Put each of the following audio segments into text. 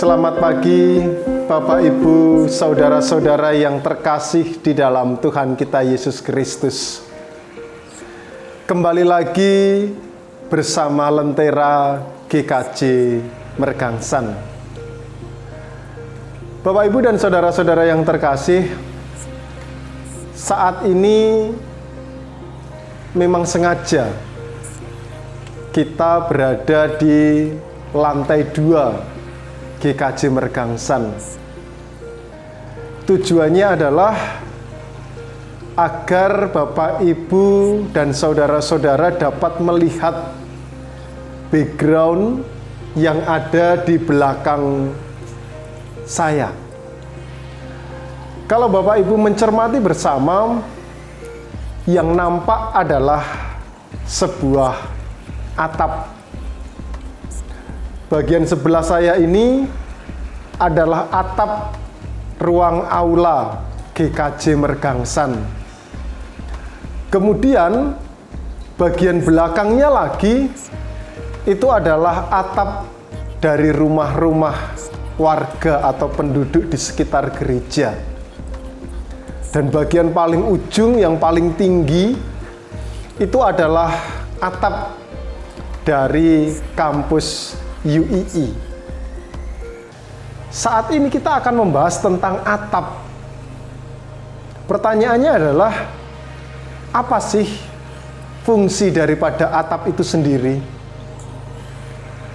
Selamat pagi Bapak Ibu, saudara-saudara yang terkasih di dalam Tuhan kita Yesus Kristus. Kembali lagi bersama Lentera GKJ Mergangsan. Bapak Ibu dan saudara-saudara yang terkasih, saat ini memang sengaja kita berada di lantai 2 GKJ Mergangsan. Tujuannya adalah agar Bapak, Ibu, dan saudara-saudara dapat melihat background yang ada di belakang saya. Kalau Bapak Ibu mencermati bersama, yang nampak adalah sebuah atap. Bagian sebelah saya ini adalah atap ruang aula GKJ Mergangsan. Kemudian bagian belakangnya lagi itu adalah atap dari rumah-rumah warga atau penduduk di sekitar gereja. Dan bagian paling ujung yang paling tinggi itu adalah atap dari kampus UII. Saat ini kita akan membahas tentang atap. Pertanyaannya adalah, apa sih fungsi daripada atap itu sendiri?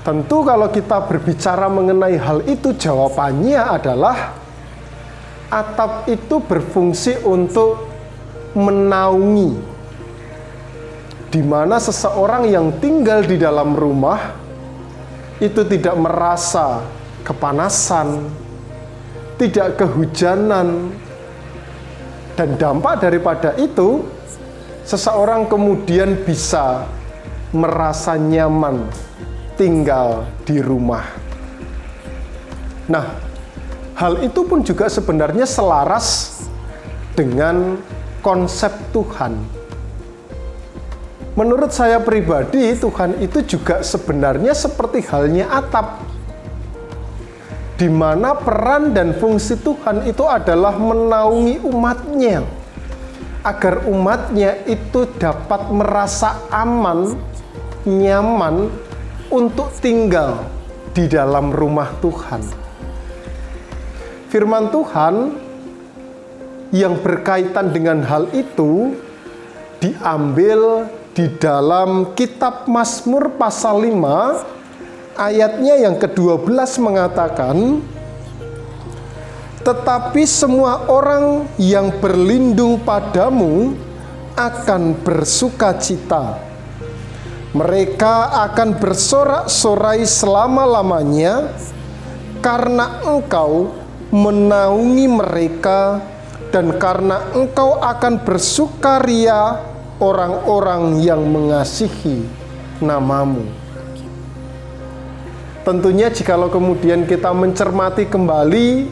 Tentu kalau kita berbicara mengenai hal itu, jawabannya adalah atap itu berfungsi untuk menaungi, di mana seseorang yang tinggal di dalam rumah itu tidak merasa kepanasan, tidak kehujanan, dan dampak daripada itu, seseorang kemudian bisa merasa nyaman tinggal di rumah. Nah, hal itu pun juga sebenarnya selaras dengan konsep Tuhan. Menurut saya pribadi, Tuhan itu juga sebenarnya seperti halnya atap, di mana peran dan fungsi Tuhan itu adalah menaungi umatnya, agar umatnya itu dapat merasa aman, nyaman untuk tinggal di dalam rumah Tuhan. Firman Tuhan yang berkaitan dengan hal itu diambil di dalam kitab Mazmur pasal 5, ayatnya yang ke-12 mengatakan, "Tetapi semua orang yang berlindung padamu akan bersukacita. Mereka akan bersorak-sorai selama-lamanya, karena Engkau menaungi mereka, dan karena Engkau akan bersukaria orang-orang yang mengasihi namamu." Tentunya jikalau kemudian kita mencermati kembali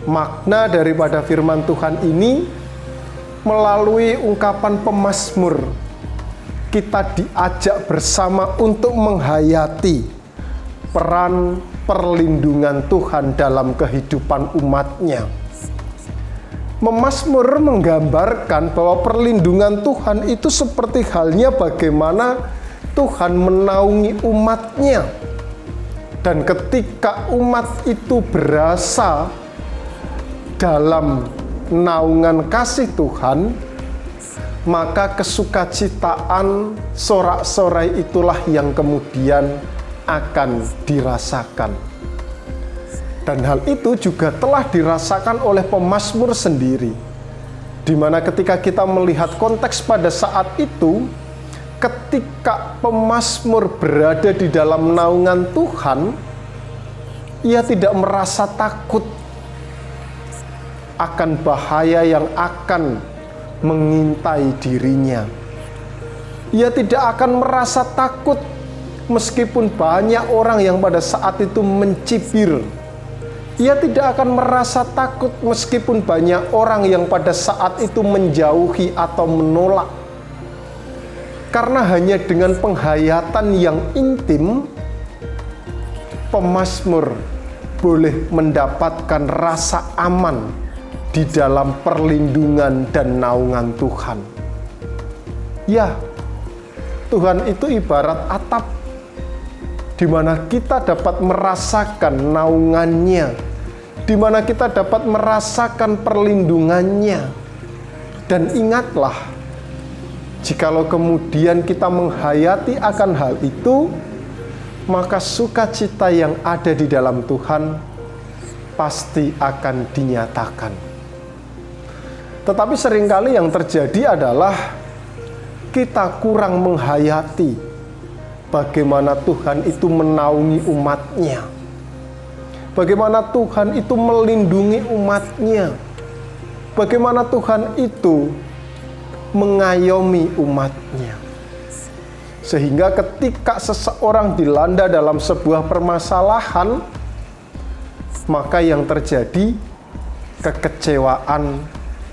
makna daripada firman Tuhan ini melalui ungkapan pemazmur, kita diajak bersama untuk menghayati peran perlindungan Tuhan dalam kehidupan umatnya. Memazmur menggambarkan bahwa perlindungan Tuhan itu seperti halnya bagaimana Tuhan menaungi umatnya. Dan ketika umat itu berasa dalam naungan kasih Tuhan, maka kesukacitaan, sorak-sorai itulah yang kemudian akan dirasakan. Dan hal itu juga telah dirasakan oleh pemazmur sendiri, di mana ketika kita melihat konteks pada saat itu, ketika pemazmur berada di dalam naungan Tuhan, ia tidak merasa takut akan bahaya yang akan mengintai dirinya. Ia tidak akan merasa takut meskipun banyak orang yang pada saat itu mencibir. Ia tidak akan merasa takut meskipun banyak orang yang pada saat itu menjauhi atau menolak. Karena hanya dengan penghayatan yang intim, pemazmur boleh mendapatkan rasa aman di dalam perlindungan dan naungan Tuhan. Ya, Tuhan itu ibarat atap di mana kita dapat merasakan naungannya, di mana kita dapat merasakan perlindungannya. Dan ingatlah, jikalau kemudian kita menghayati akan hal itu, maka sukacita yang ada di dalam Tuhan pasti akan dinyatakan. Tetapi seringkali yang terjadi adalah kita kurang menghayati bagaimana Tuhan itu menaungi umat-Nya, bagaimana Tuhan itu melindungi umat-Nya, bagaimana Tuhan itu mengayomi umat-Nya. Sehingga ketika seseorang dilanda dalam sebuah permasalahan, maka yang terjadi kekecewaan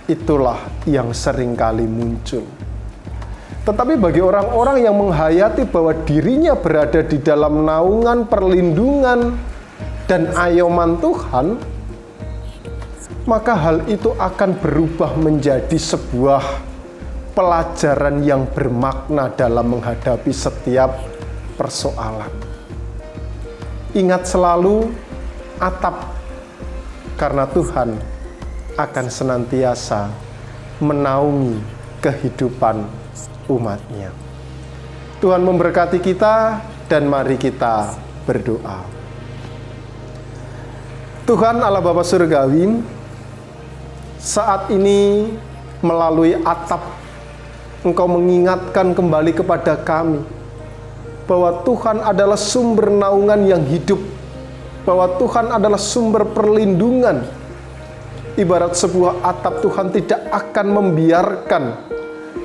itulah yang seringkali muncul. Tetapi bagi orang-orang yang menghayati bahwa dirinya berada di dalam naungan, perlindungan, dan ayoman Tuhan, maka hal itu akan berubah menjadi sebuah pelajaran yang bermakna dalam menghadapi setiap persoalan. Ingat selalu atap, karena Tuhan akan senantiasa menaungi kehidupan umat-Nya. Tuhan memberkati kita, dan mari kita berdoa. Tuhan Allah Bapa Surgawi, saat ini melalui atap Engkau mengingatkan kembali kepada kami bahwa Tuhan adalah sumber naungan yang hidup, bahwa Tuhan adalah sumber perlindungan. Ibarat sebuah atap, Tuhan tidak akan membiarkan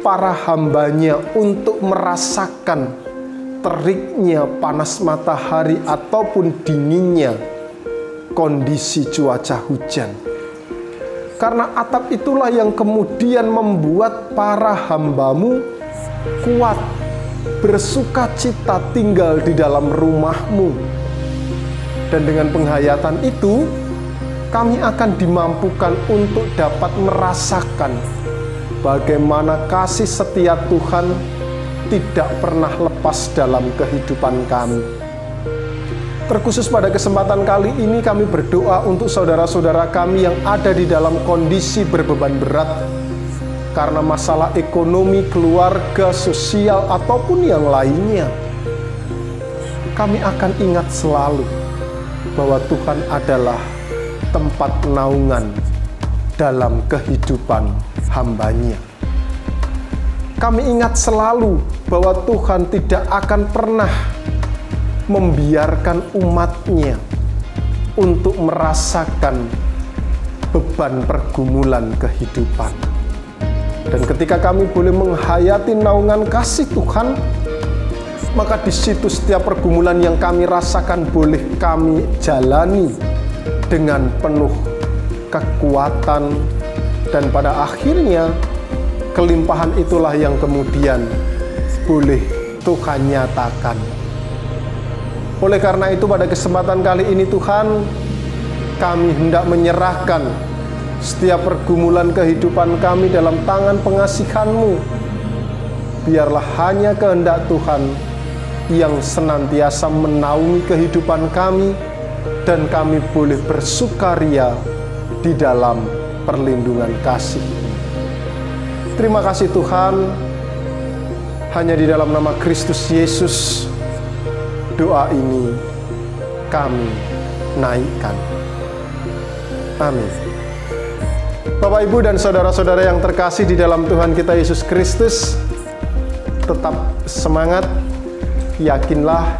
para hamba-Nya untuk merasakan teriknya panas matahari ataupun dinginnya kondisi cuaca hujan. Karena atap itulah yang kemudian membuat para hamba-Mu kuat, bersuka cita tinggal di dalam rumah-Mu. Dan dengan penghayatan itu, kami akan dimampukan untuk dapat merasakan bagaimana kasih setia Tuhan tidak pernah lepas dalam kehidupan kami. Terkhusus pada kesempatan kali ini kami berdoa untuk saudara-saudara kami yang ada di dalam kondisi berbeban berat karena masalah ekonomi, keluarga, sosial, ataupun yang lainnya. Kami akan ingat selalu bahwa Tuhan adalah tempat naungan dalam kehidupan hamba-Nya. Kami ingat selalu bahwa Tuhan tidak akan pernah membiarkan umat-Nya untuk merasakan beban pergumulan kehidupan. Dan ketika kami boleh menghayati naungan kasih Tuhan, maka di situ setiap pergumulan yang kami rasakan boleh kami jalani dengan penuh kekuatan, dan pada akhirnya kelimpahan itulah yang kemudian boleh Tuhan nyatakan. Oleh karena itu pada kesempatan kali ini Tuhan, kami hendak menyerahkan setiap pergumulan kehidupan kami dalam tangan pengasihan-Mu. Biarlah hanya kehendak Tuhan yang senantiasa menaungi kehidupan kami, dan kami boleh bersukaria di dalam perlindungan kasih. Terima kasih Tuhan, hanya di dalam nama Kristus Yesus doa ini kami naikkan. Amin. Bapak, Ibu, dan saudara-saudara yang terkasih di dalam Tuhan kita Yesus Kristus, tetap semangat, yakinlah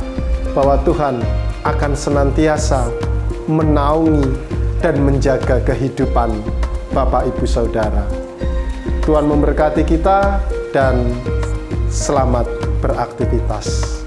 bahwa Tuhan akan senantiasa menaungi dan menjaga kehidupan Bapak, Ibu, Saudara. Tuhan memberkati kita dan selamat beraktivitas.